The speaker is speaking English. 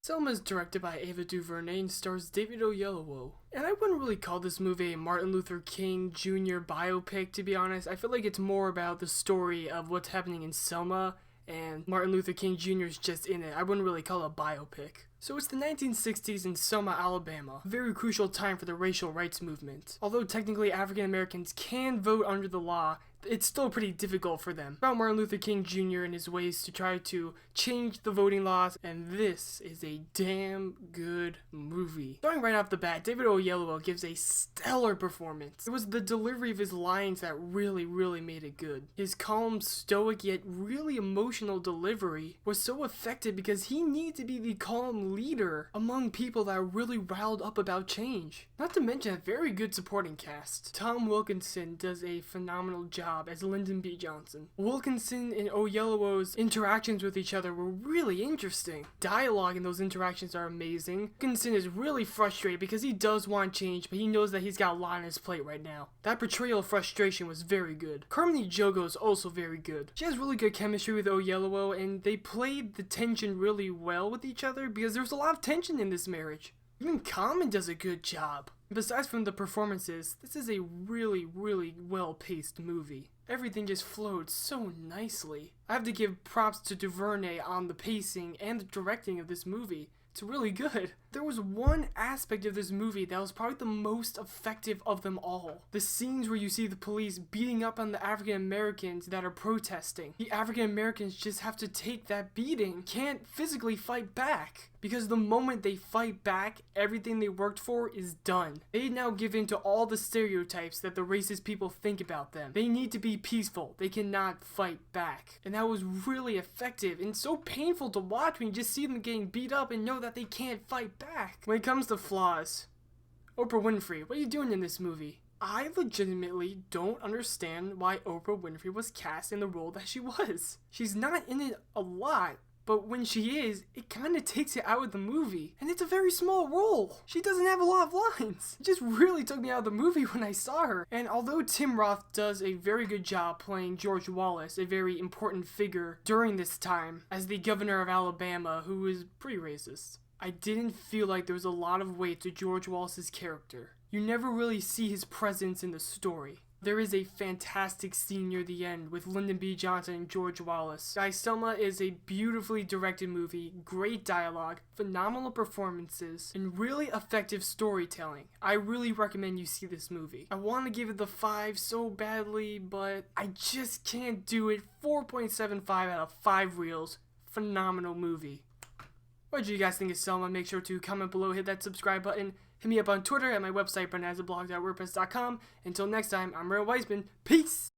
Selma is directed by Ava DuVernay and stars David Oyelowo. And I wouldn't really call this movie a Martin Luther King Jr. biopic, to be honest. I feel like it's more about the story of what's happening in Selma, and Martin Luther King Jr. is just in it. I wouldn't really call it a biopic. So it's the 1960s in Selma, Alabama, a very crucial time for the racial rights movement. Although technically African Americans can vote under the law, it's still pretty difficult for them. About Martin Luther King Jr. and his ways to try to change the voting laws, and this is a damn good movie. Starting right off the bat, David Oyelowo gives a stellar performance. It was the delivery of his lines that really made it good. His calm, stoic, yet really emotional delivery was so effective because he needed to be the calm leader among people that are really riled up about change. Not to mention a very good supporting cast. Tom Wilkinson does a phenomenal job as Lyndon B. Johnson. Wilkinson and Oyelowo's interactions with each other were really interesting. Dialogue in those interactions are amazing. Wilkinson is really frustrated because he does want change, but he knows that he's got a lot on his plate right now. That portrayal of frustration was very good. Carmine Jogo is also very good. She has really good chemistry with Oyelowo, and they played the tension really well with each other because there's a lot of tension in this marriage. Even Common does a good job. Besides from the performances, this is a really well-paced movie. Everything just flowed so nicely. I have to give props to DuVernay on the pacing and the directing of this movie. It's really good. There was one aspect of this movie that was probably the most effective of them all. The scenes where you see the police beating up on the African Americans that are protesting. The African Americans just have to take that beating, can't physically fight back. Because the moment they fight back, everything they worked for is done. They now give in to all the stereotypes that the racist people think about them. They need to be peaceful. They cannot fight back. And that was really effective and so painful to watch when you just see them getting beat up and know that they can't fight back. When it comes to flaws, Oprah Winfrey, what are you doing in this movie? I legitimately don't understand why Oprah Winfrey was cast in the role that she was. She's not in it a lot. But when she is, it kind of takes it out of the movie. And it's a very small role. She doesn't have a lot of lines. It just really took me out of the movie when I saw her. And although Tim Roth does a very good job playing George Wallace, a very important figure during this time, as the governor of Alabama, who is pretty racist, I didn't feel like there was a lot of weight to George Wallace's character. You never really see his presence in the story. There is a fantastic scene near the end with Lyndon B. Johnson and George Wallace. Guys, Selma is a beautifully directed movie, great dialogue, phenomenal performances, and really effective storytelling. I really recommend you see this movie. I want to give it the 5 so badly, but I just can't do it. 4.75 out of 5 reels. Phenomenal movie. What did you guys think of Selma? Make sure to comment below, hit that subscribe button. Hit me up on Twitter at my website, bernazzablog.wordpress.com. Until next time, I'm Ray Weisman. Peace!